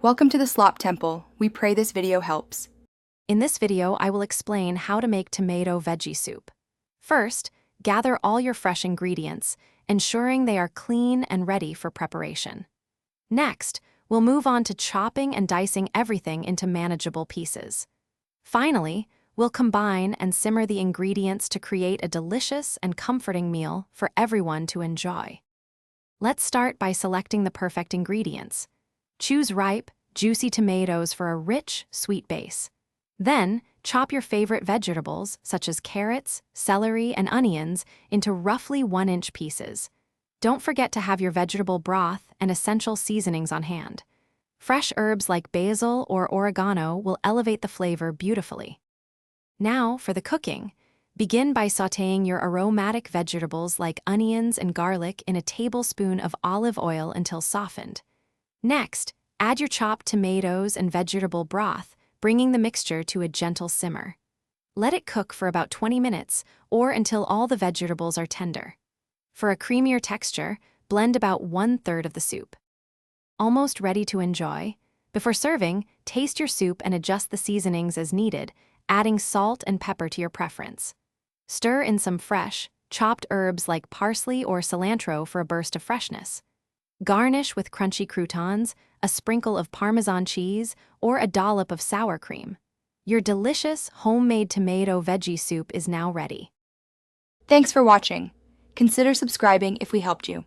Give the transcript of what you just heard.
Welcome to the Slop Temple. We pray this video helps. In this video, I will explain how to make tomato veggie soup. First, gather all your fresh ingredients, ensuring they are clean and ready for preparation. Next, we'll move on to chopping and dicing everything into manageable pieces. Finally, we'll combine and simmer the ingredients to create a delicious and comforting meal for everyone to enjoy. Let's start by selecting the perfect ingredients. Choose ripe, juicy tomatoes for a rich, sweet base. Then, chop your favorite vegetables, such as carrots, celery, and onions, into roughly 1-inch pieces. Don't forget to have your vegetable broth and essential seasonings on hand. Fresh herbs like basil or oregano will elevate the flavor beautifully. Now, for the cooking. Begin by sautéing your aromatic vegetables like onions and garlic in a tablespoon of olive oil until softened. Next, add your chopped tomatoes and vegetable broth, bringing the mixture to a gentle simmer. Let it cook for about 20 minutes or until all the vegetables are tender. For a creamier texture, blend about 1/3 of the soup. Almost ready to enjoy? Before serving, taste your soup and adjust the seasonings as needed, adding salt and pepper to your preference. Stir in some fresh, chopped herbs like parsley or cilantro for a burst of freshness. Garnish with crunchy croutons, a sprinkle of Parmesan cheese, or a dollop of sour cream. Your delicious, homemade tomato veggie soup is now ready. Thanks for watching. Consider subscribing if we helped you.